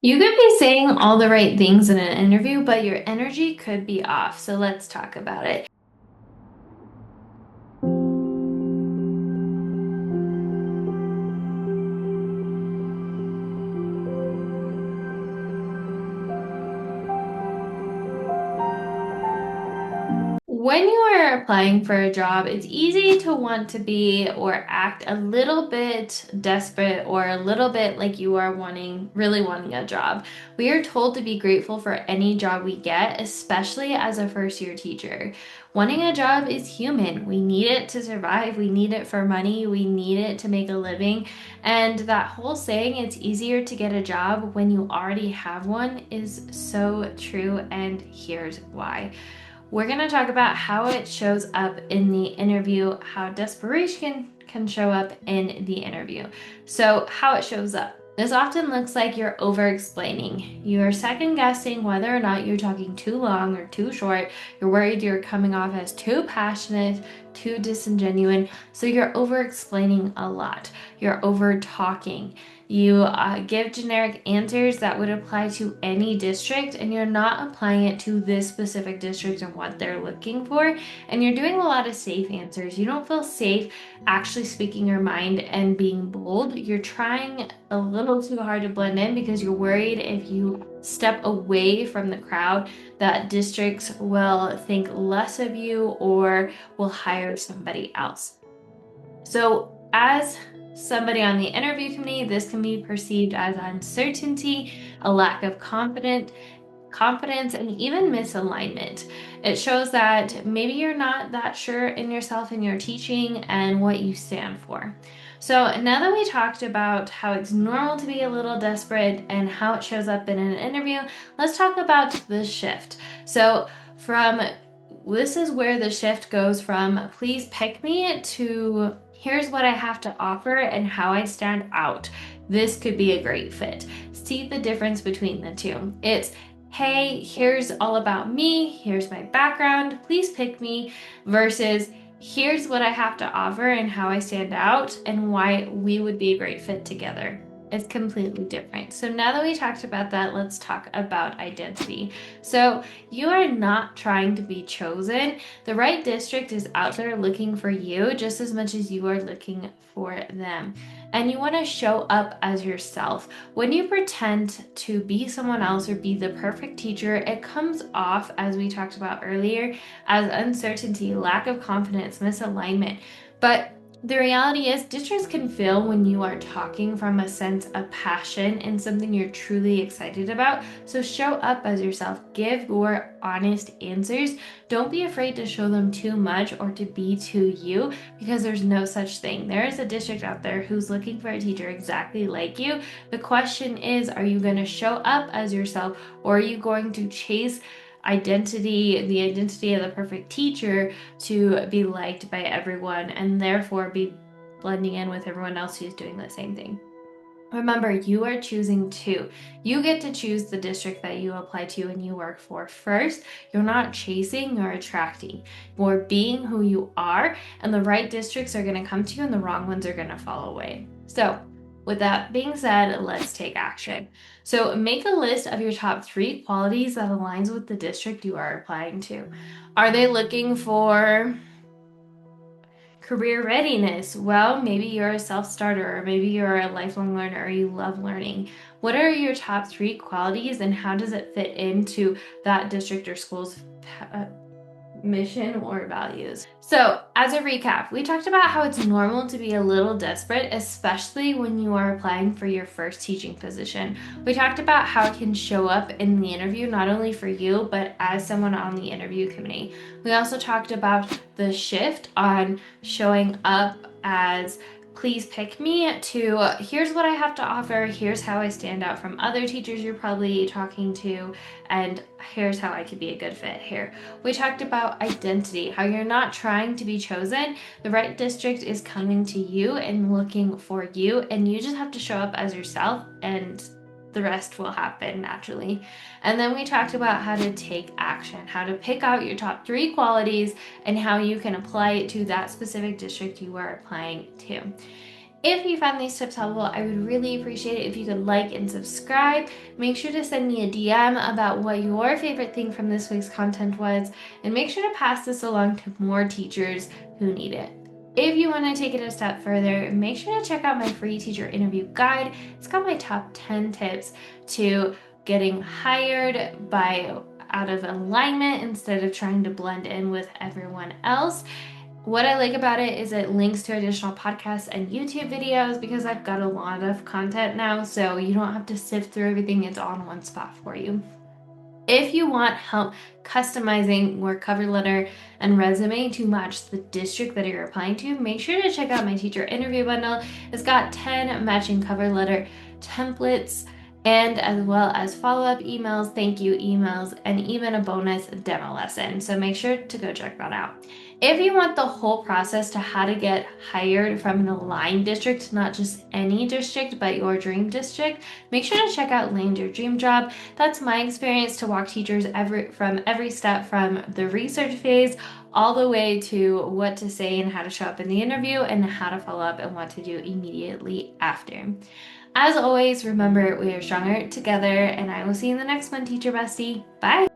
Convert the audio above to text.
You could be saying all the right things in an interview, but your energy could be off. So let's talk about it. When you are applying for a job, it's easy to want to be or act a little bit desperate or a little bit like you are really wanting a job. We are told to be grateful for any job we get, especially as a first year teacher. Wanting a job is human. We need it to survive. We need it for money. We need it to make a living. And that whole saying, it's easier to get a job when you already have one, is so true. And here's why. We're going to talk about how it shows up in the interview, how desperation can show up in the interview. So, how it shows up. This often looks like you're over explaining. You're second guessing whether or not you're talking too long or too short. You're worried you're coming off as too passionate, too disingenuous. So you're over explaining a lot. You're over talking. You give generic answers that would apply to any district, and you're not applying it to this specific district and what they're looking for. And you're doing a lot of safe answers. You don't feel safe actually speaking your mind and being bold. You're trying a little too hard to blend in because you're worried if you step away from the crowd that districts will think less of you or will hire somebody else. So, as somebody on the interview committee, this can be perceived as uncertainty, a lack of confidence, and even misalignment. It shows that maybe you're not that sure in yourself and your teaching and what you stand for. So now that we talked about how it's normal to be a little desperate and how it shows up in an interview, let's talk about the shift. So from this is where the shift goes from please pick me to here's what I have to offer and how I stand out. This could be a great fit. See the difference between the two. It's hey, here's all about me, here's my background, please pick me, versus here's what I have to offer and how I stand out and why we would be a great fit together. It's completely different. So now that we talked about that, let's talk about identity. So you are not trying to be chosen. The right district is out there looking for you just as much as you are looking for them. And you want to show up as yourself. When you pretend to be someone else or be the perfect teacher, it comes off, as we talked about earlier, as uncertainty, lack of confidence, misalignment. But the reality is, districts can fail when you are talking from a sense of passion and something you're truly excited about. So show up as yourself. Give your honest answers. Don't be afraid to show them too much or to be too you, because there's no such thing. There is a district out there who's looking for a teacher exactly like you. The question is, are you going to show up as yourself, or are you going to chase the identity of the perfect teacher to be liked by everyone and therefore be blending in with everyone else who's doing the same thing? Remember, you are choosing to. You get to choose the district that you apply to and you work for first. You're not chasing, you're attracting. You're being who you are, and the right districts are going to come to you and the wrong ones are going to fall away. So, with that being said, let's take action. So, make a list of your top 3 qualities that aligns with the district you are applying to. Are they looking for career readiness? Well, maybe you're a self-starter, or maybe you're a lifelong learner, or you love learning. What are your top 3 qualities and how does it fit into that district or school's mission or values? So, as a recap, we talked about how it's normal to be a little desperate, especially when you are applying for your first teaching position. We talked about how it can show up in the interview, not only for you, but as someone on the interview committee. We also talked about the shift on showing up as please pick me to here's what I have to offer, here's how I stand out from other teachers you're probably talking to, and here's how I could be a good fit here. We talked about identity, how you're not trying to be chosen. The right district is coming to you and looking for you, and you just have to show up as yourself and the rest will happen naturally. And then we talked about how to take action, how to pick out your top 3 qualities and how you can apply it to that specific district you are applying to. If you found these tips helpful, I would really appreciate it if you could like and subscribe. Make sure to send me a DM about what your favorite thing from this week's content was, and make sure to pass this along to more teachers who need it. If you want to take it a step further, make sure to check out my free teacher interview guide. It's got my top 10 tips to getting hired by out of alignment instead of trying to blend in with everyone else. What I like about it is it links to additional podcasts and YouTube videos because I've got a lot of content now, so you don't have to sift through everything, it's all in one spot for you. If you want help customizing your cover letter and resume to match the district that you're applying to, make sure to check out my teacher interview bundle. It's got 10 matching cover letter templates and as well as follow-up emails, thank you emails, and even a bonus demo lesson. So make sure to go check that out. If you want the whole process to how to get hired from an aligned district, not just any district, but your dream district, make sure to check out Land Your Dream Job. That's my experience to walk teachers from every step from the research phase all the way to what to say and how to show up in the interview and how to follow up and what to do immediately after. As always, remember we are stronger together, and I will see you in the next one, Teacher Bestie. Bye.